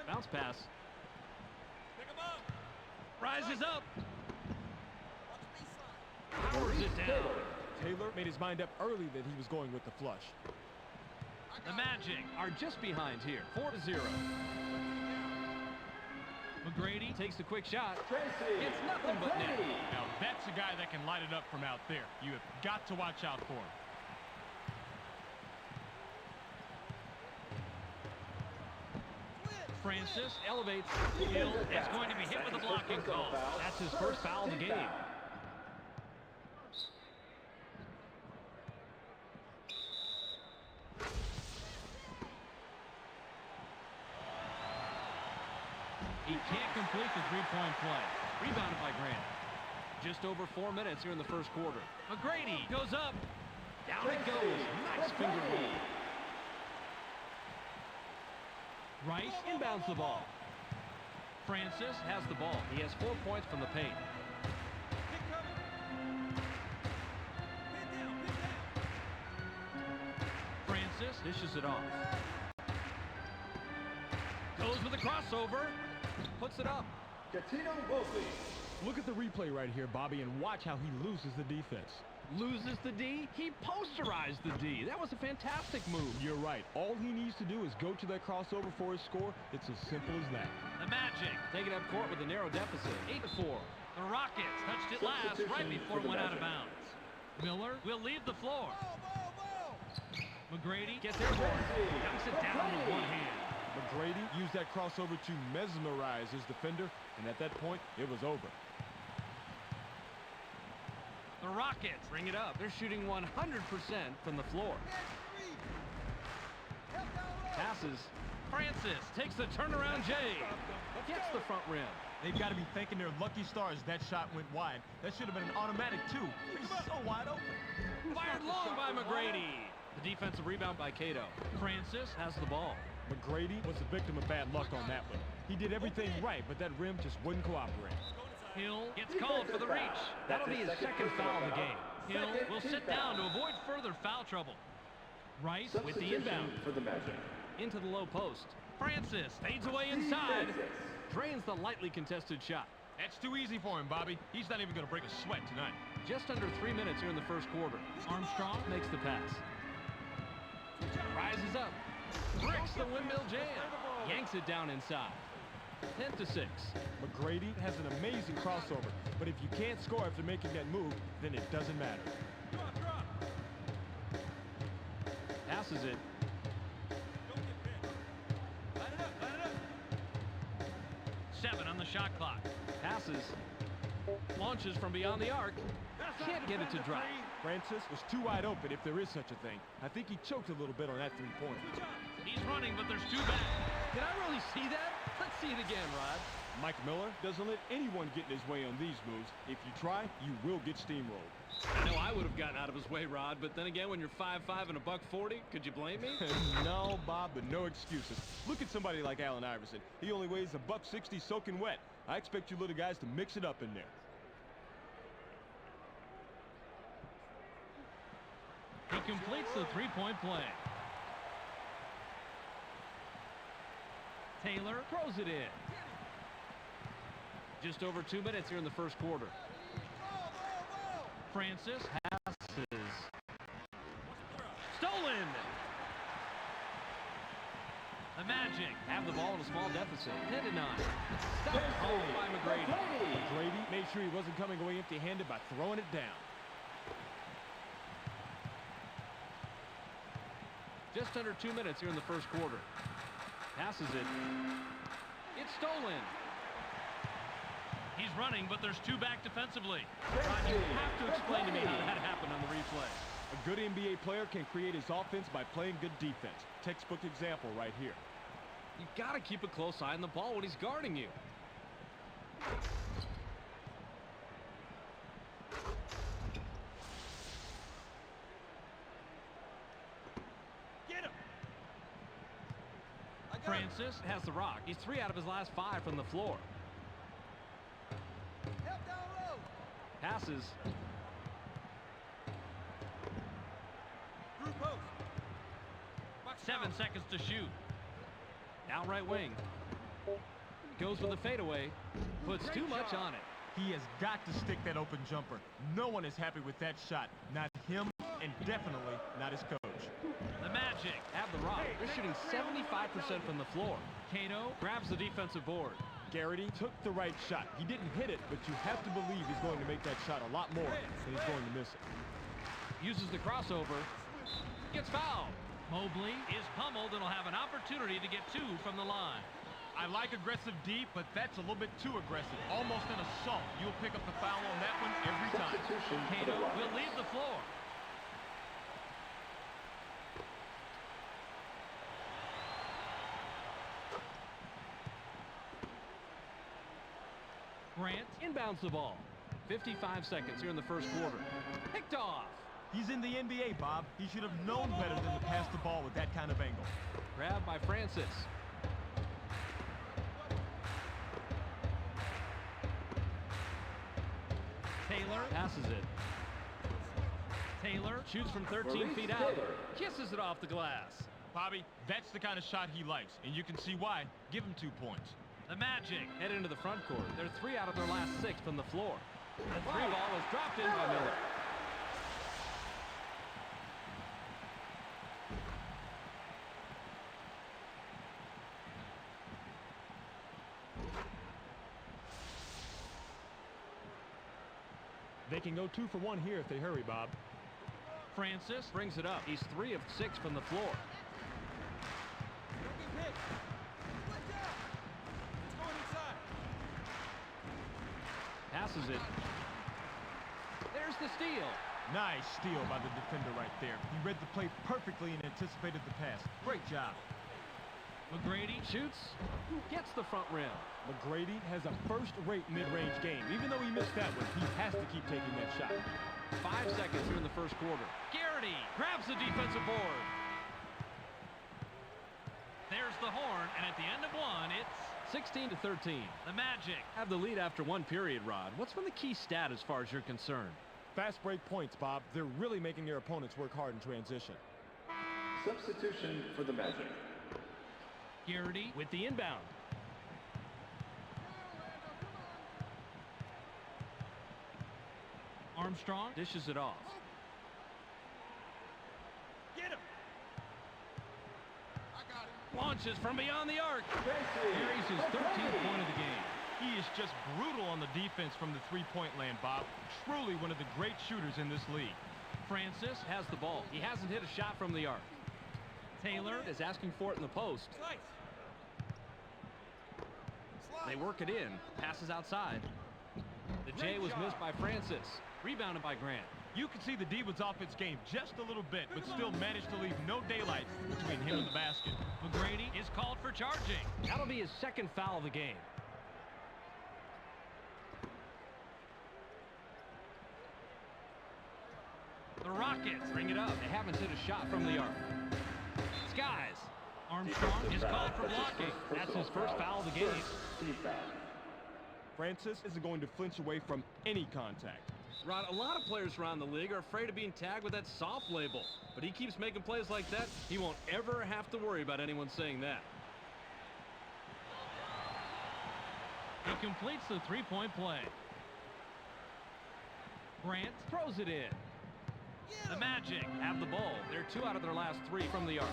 Bounce pass. Rises up. Powers it down. Taylor made his mind up early that he was going with the flush. The Magic are just behind here, 4-0. McGrady takes the quick shot. It's nothing but net. Now that's a guy that can light it up from out there. You have got to watch out for him. Francis elevates. Hill is going to be hit with a blocking call. That's his first foul of the game. He can't complete the three-point play. Rebounded by Grant. Just over 4 minutes here in the first quarter. McGrady goes up. Down it goes. Nice finger roll. Rice inbounds the ball. Francis has the ball. He has 4 points from the paint. Francis dishes it off. Goes with a crossover. Puts it up. Look at the replay right here, Bobby, and watch how he loses the defense. Loses the D? He posterized the D. That was a fantastic move. You're right. All he needs to do is go to that crossover for his score. It's as simple as that. The Magic taking up court with a narrow deficit, 8-4. The Rockets touched it last right before it went out of bounds. Miller will leave the floor. McGrady gets airborne. Dunks it down with one hand. McGrady used that crossover to mesmerize his defender, and at that point, it was over. The Rockets bring it up. They're shooting 100% from the floor. Passes. Francis takes the turnaround J. Gets the front rim. They've got to be thanking their lucky stars that shot went wide. That should have been an automatic, too. He's so wide open. Fired long by McGrady. The defensive rebound by Cato. Francis has the ball. McGrady was the victim of bad luck on that one. He did everything right, but that rim just wouldn't cooperate. Hill gets called for the reach. That'll be his second foul of the game. Hill will sit down to avoid further foul trouble. Rice with the inbound. For the Magic. Into the low post. Francis fades away inside. Drains the lightly contested shot. That's too easy for him, Bobby. He's not even going to break a sweat tonight. Just under 3 minutes here in the first quarter. Armstrong makes the pass. Rises up. Bricks the windmill jam. Yanks it down inside. 10-6. McGrady has an amazing crossover, but if you can't score after making that move, then it doesn't matter. Passes it. Seven on the shot clock. Passes. Launches from beyond the arc. Can't get it to drop. Francis was too wide open if there is such a thing. I think he choked a little bit on that three-pointer. He's running, but there's two back. Did I really see that? Let's see it again, Rod. Mike Miller doesn't let anyone get in his way on these moves. If you try, you will get steamrolled. I know I would have gotten out of his way, Rod, but then again, when you're 5'5" and a $140, could you blame me? No, Bob, but no excuses. Look at somebody like Allen Iverson. He only weighs a $160 soaking wet. I expect you little guys to mix it up in there. He completes the three-point play. Taylor throws it in. Just over 2 minutes here in the first quarter. Francis passes. Stolen! The Magic have the ball in a small deficit. 10-9. Stopped home by McGrady. McGrady made sure he wasn't coming away empty-handed by throwing it down. Just under 2 minutes here in the first quarter. Passes it. It's stolen. He's running, but there's two back defensively. Rod, you have to explain to me how that happened on the replay. A good NBA player can create his offense by playing good defense. Textbook example right here. You got to keep a close eye on the ball when he's guarding you. Francis has the rock. He's 3 out of his last 5 from the floor. Passes. 7 seconds to shoot. Down right wing. Goes with a fadeaway. Puts too much on it. He has got to stick that open jumper. No one is happy with that shot. Not him, and definitely not his coach. The Magic have the rock. They're shooting 75% from the floor. Cato grabs the defensive board. Garrity took the right shot. He didn't hit it, but you have to believe he's going to make that shot a lot more than he's going to miss it. Uses the crossover. Gets fouled. Mobley is pummeled and will have an opportunity to get 2 from the line. I like aggressive D, but that's a little bit too aggressive. Almost an assault. You'll pick up the foul on that one every time. Cato will leave the floor. Grant inbounds the ball. 55 seconds here in the first quarter. Picked off. He's in the NBA, Bob. He should have known better than to pass the ball with that kind of angle. Grabbed by Francis. Taylor passes it. Taylor shoots from 13 feet out. Kisses it off the glass. Bobby, that's the kind of shot he likes, and you can see why. Give him 2 points. The Magic head into the front court. They're 3 out of their last 6 from the floor. The 3 ball was dropped in by Miller. They can go 2 for 1 here if they hurry, Bob. Francis brings it up. He's 3 of 6 from the floor. Passes it. There's the steal. Nice steal by the defender right there. He read the play perfectly and anticipated the pass. Great job. McGrady shoots. Gets the front rim. McGrady has a first-rate mid-range game. Even though he missed that one, he has to keep taking that shot. 5 seconds here in the first quarter. Garrity grabs the defensive board. There's the horn, and at the end of one, it's 16-13. The Magic have the lead after 1 period, Rod. What's been the key stat as far as you're concerned? Fast break points, Bob. They're really making their opponents work hard in transition. Substitution for the Magic. Garrity with the inbound. Armstrong dishes it off. Get him! Launches from beyond the arc. Carries his 13th point of the game. He is just brutal on the defense from the three-point land, Bob. Truly one of the great shooters in this league. Francis has the ball. He hasn't hit a shot from the arc. Taylor is asking for it in the post. They work it in. Passes outside. The J was missed by Francis. Rebounded by Grant. You can see the D was off its game just a little bit, but still managed to leave no daylight between him and the basket. McGrady is called for charging. That'll be his 2nd foul of the game. The Rockets bring it up. They haven't hit a shot from the arc. Skies. Armstrong is called for blocking. That's his first foul of the game. Francis isn't going to flinch away from any contact. Rod, a lot of players around the league are afraid of being tagged with that soft label. But he keeps making plays like that, he won't ever have to worry about anyone saying that. He completes the 3-point play. Grant throws it in. The Magic have the ball. They're 2 out of their last 3 from the arc.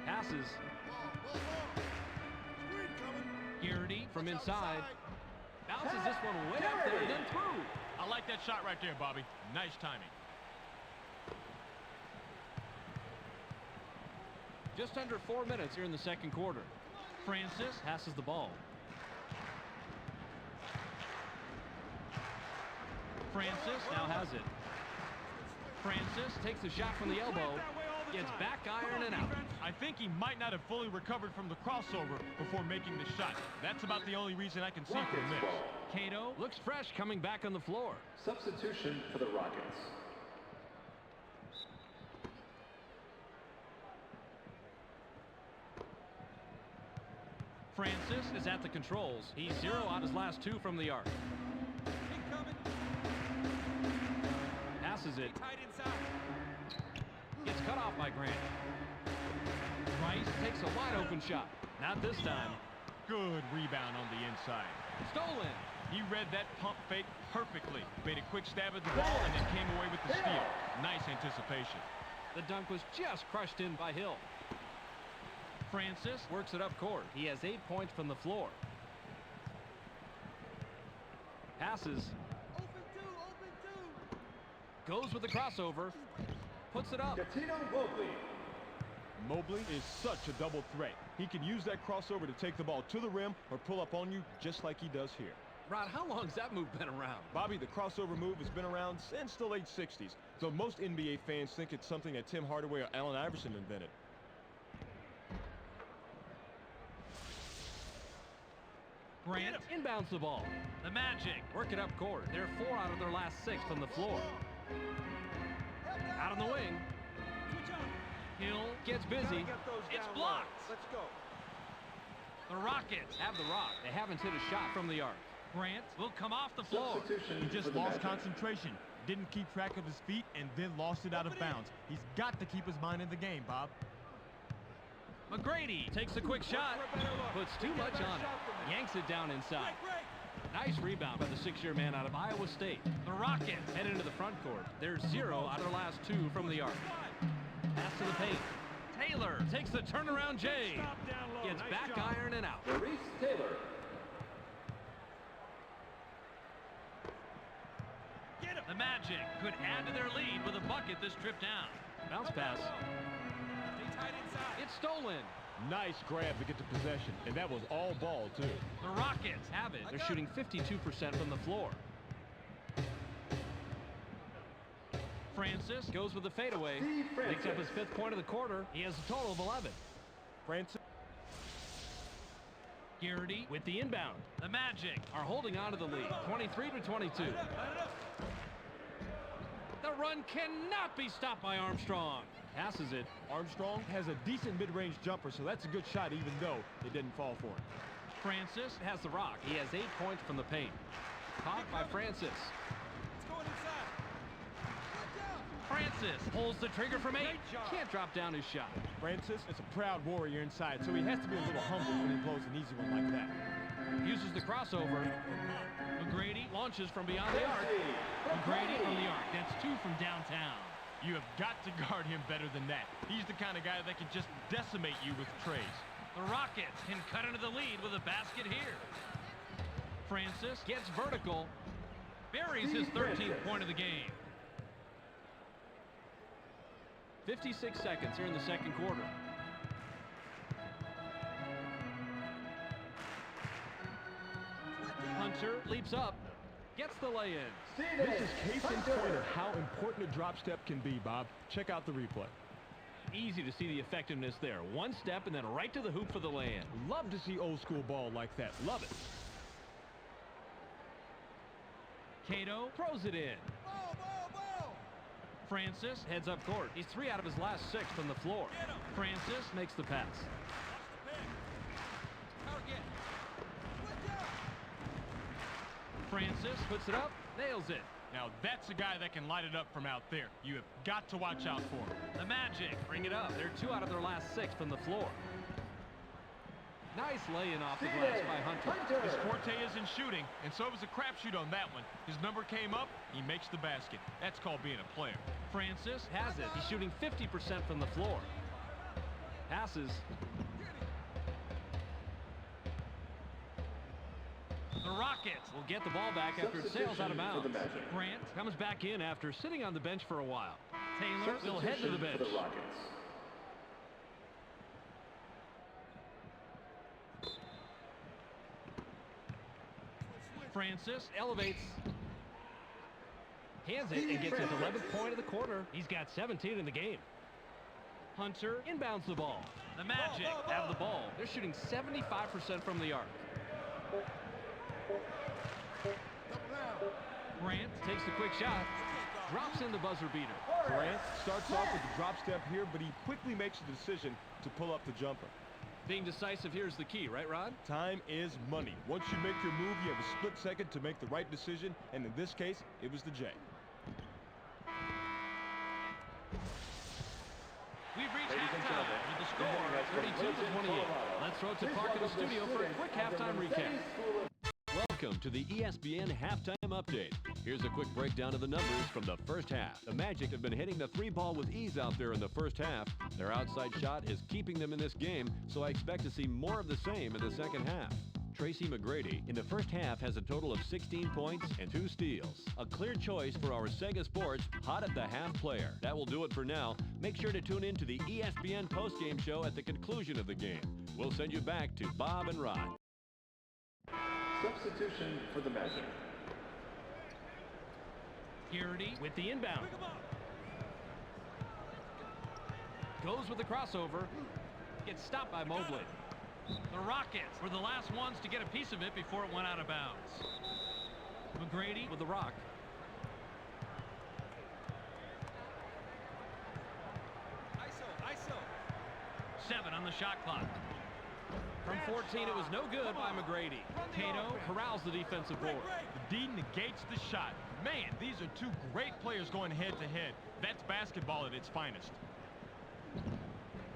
Passes. Garrity from inside. Bounces this one way up there and then through. I like that shot right there, Bobby. Nice timing. Just under 4 minutes here in the second quarter. Francis passes the ball. Francis now has it. Francis takes the shot from the elbow. Gets back iron and out. I think he might not have fully recovered from the crossover before making the shot. That's about the only reason I can see for a miss. Cato looks fresh coming back on the floor. Substitution for the Rockets. Francis is at the controls. He's 0 out his last 2 from the arc. Passes it. Gets cut off by Grant. Right Rice takes a wide open shot. Not this time. Good rebound on the inside. Stolen. He read that pump fake perfectly. Made a quick stab at the ball and then came away with the steal. Nice anticipation. The dunk was just crushed in by Hill. Francis works it up court. He has 8 points from the floor. Passes. Goes with the crossover. Puts it up. Gatino Mobley. Mobley is such a double threat. He can use that crossover to take the ball to the rim or pull up on you just like he does here. Rod, how long has that move been around? Bobby, the crossover move has been around since the late 60s, though most NBA fans think it's something that Tim Hardaway or Allen Iverson invented. Grant inbounds the ball. The Magic work it up court. They're 4 out of their last 6 from the floor. Out on the wing. Hill gets busy. It's blocked. Let's go. The Rockets have the rock. They haven't hit a shot from the arc. Grant will come off the floor. Substitution He for just the lost Magic. concentration. Didn't keep track of his feet and then lost it out of bounds. He's got to keep his mind in the game, Bob. McGrady takes a quick shot. Puts too much on it. Yanks it down inside. Nice rebound by the 6-year man out of Iowa State. The Rockets head into the front court. They're 0 out of their last 2 from the arc. Pass to the paint. Taylor takes the turnaround J. Gets back iron and out. Maurice Taylor. The Magic could add to their lead with a bucket this trip down. Bounce pass. It's stolen. Nice grab to get the possession, and that was all ball, too. The Rockets have it. They're shooting 52% from the floor. Francis goes with the fadeaway. Picks up his 5th point of the quarter. He has a total of 11. Francis. Garrity with the inbound. The Magic are holding on to the lead, 23-22. The run cannot be stopped by Armstrong. Passes it. Armstrong has a decent mid-range jumper, so that's a good shot even though it didn't fall for him. Francis has the rock. He has 8 points from the paint. Caught by Francis. Francis pulls the trigger from 8. Can't drop down his shot. Francis is a proud warrior inside, so he has to be a little humble when he blows an easy one like that. Uses the crossover. McGrady launches from beyond the arc. McGrady from the arc. That's 2 from downtown. You have got to guard him better than that. He's the kind of guy that can just decimate you with trays. The Rockets can cut into the lead with a basket here. Francis gets vertical. Buries his 13th point of the game. 56 seconds here in the second quarter. Hunter leaps up. Gets the lay-in. This is case in point of how important a drop step can be, Bob. Check out the replay. Easy to see the effectiveness there. One step and then right to the hoop for the lay-in. Love to see old school ball like that. Love it. Cato throws it in. Francis heads up court. He's 3 out of his last 6 from the floor. Francis makes the pass. Francis puts it up, nails it. Now that's a guy that can light it up from out there. You have got to watch out for him. The Magic bring it up. They're 2 out of their last 6 from the floor. Nice lay-in off the glass by Hunter. His forte is in shooting, and so was a crapshoot on that one. His number came up, he makes the basket. That's called being a player. Francis has it. He's shooting 50% from the floor. Passes. The Rockets will get the ball back after it sails out of bounds. For the Magic. Grant comes back in after sitting on the bench for a while. Taylor will head to the bench. For the Rockets. Francis elevates. Hands it and gets his 11th point of the quarter. He's got 17 in the game. Hunter inbounds the ball. The Magic have the ball. They're shooting 75% from the arc. Grant takes the quick shot. Drops in the buzzer beater. Grant starts off with the drop step here, but he quickly makes the decision to pull up the jumper. Being decisive here is the key, right, Rod? Time is money. Once you make your move, you have a split second to make the right decision, and in this case, it was the J. We've reached Ladies and halftime gentlemen, with the the score game has been 32-28. Let's throw it to Clark in the studio for a quick halftime recap. Welcome to the ESPN Halftime Update. Here's a quick breakdown of the numbers from the first half. The Magic have been hitting the three ball with ease out there in the first half. Their outside shot is keeping them in this game, so I expect to see more of the same in the second half. Tracy McGrady in the first half has a total of 16 points and 2 steals. A clear choice for our Sega Sports Hot at the Half player. That will do it for now. Make sure to tune in to the ESPN postgame show at the conclusion of the game. We'll send you back to Bob and Rod. Substitution for the Magic. Garrity with the inbound. Goes with the crossover. Gets stopped by Mobley. The Rockets were the last ones to get a piece of it before it went out of bounds. McGrady with the rock. ISO. 7 on the shot clock. From 14, it was no good by McGrady. Cato corrals the defensive board. The D negates the shot. Man, these are two great players going head-to-head. That's basketball at its finest.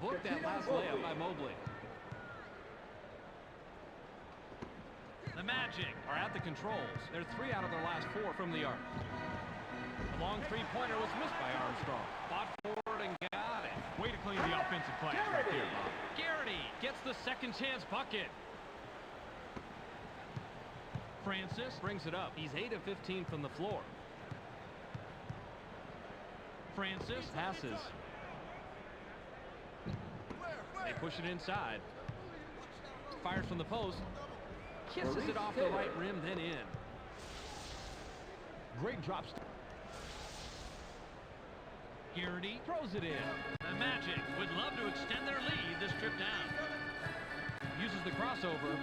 Booked that last layup by Mobley. The Magic are at the controls. They're 3 out of their last 4 from the arc. The long three-pointer was missed by Armstrong. Fought forward and got it. Way to clean the offensive glass right there, Bob. Garrity gets the second chance bucket. Francis brings it up. He's 8 of 15 from the floor. Francis passes. They push it inside. Fires from the post. Kisses it off the right rim, then in. Great drop step. Garrity throws it in. The Magic would love to extend their lead this trip down. Uses the crossover.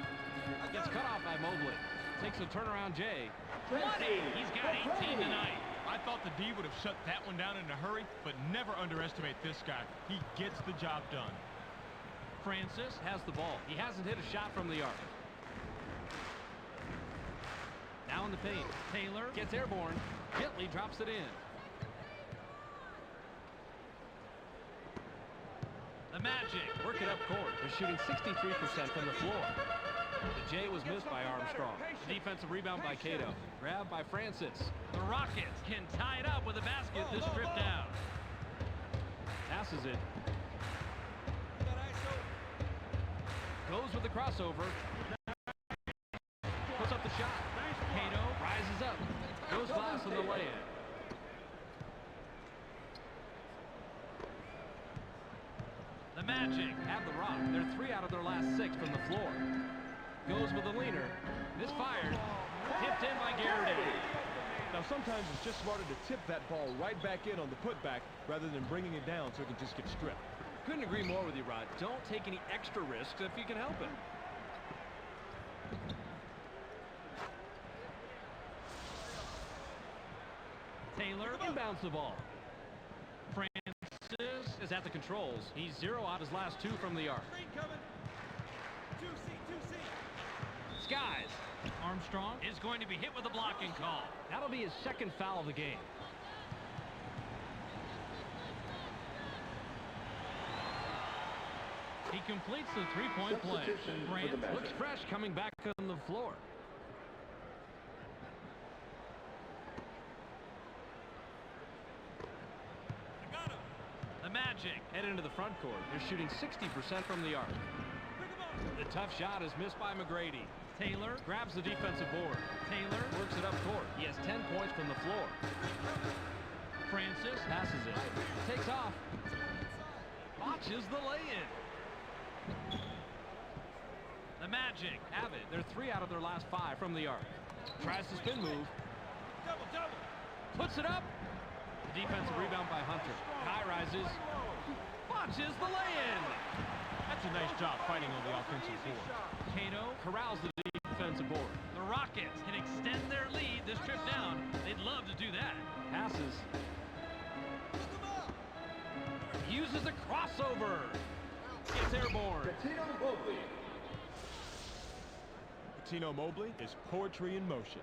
Gets cut off by Mobley. Takes a turnaround Jay. 20! He's got 18 tonight. I thought the D would have shut that one down in a hurry, but never underestimate this guy. He gets the job done. Francis has the ball. He hasn't hit a shot from the arc. Now in the paint. Taylor gets airborne. Gently drops it in. The Magic work it up court. They're shooting 63% from the floor. The J was missed by Armstrong. The defensive rebound by Cato. Grabbed by Francis. The Rockets can tie it up with a basket this trip down. Passes it. Goes with the crossover. Puts up the shot. Cato rises up. Goes glass on the lay-in. The Magic have the rock. They're 3 out of their last 6 from the floor. Goes with the leaner. Misfired. Tipped in by Garrity. Now, sometimes it's just smarter to tip that ball right back in on the putback rather than bringing it down so it can just get stripped. Couldn't agree more with you, Rod. Don't take any extra risks if you can help it. Taylor inbounds the ball. Francis is at the controls. He's 0 out his last 2 from the arc. Skies. Armstrong is going to be hit with a blocking call. That'll be his second foul of the game. He completes the three-point play. Grant looks fresh coming back on the floor. The Magic head into the front court. They're shooting 60% from the arc. The tough shot is missed by McGrady. Taylor grabs the defensive board. Taylor works it up court. He has 10 points from the floor. Francis passes it. Takes off. Botches the lay-in. The Magic have it. They're 3 out of their last 5 from the arc. Tries to spin move. Puts it up. The defensive rebound by Hunter. High rises. Botches the lay-in. That's a nice job fighting on the offensive board. Cato corrals the defensive board. The Rockets can extend their lead this trip down. They'd love to do that. Passes. Uses a crossover. Gets airborne. Patino Mobley is poetry in motion.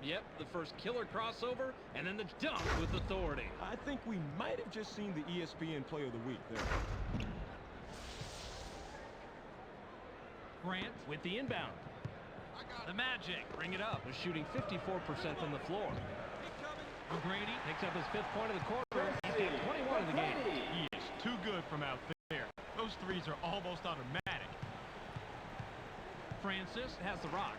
Yep, the first killer crossover, and then the dunk with authority. I think we might have just seen the ESPN Player of the Week there. Grant with the inbound. The Magic bring it up. They're shooting 54% from the floor. O'Grady picks up his 5th point of the quarter. He's got 21 in the game. He is too good from out there. Those threes are almost automatic. Francis has the rock.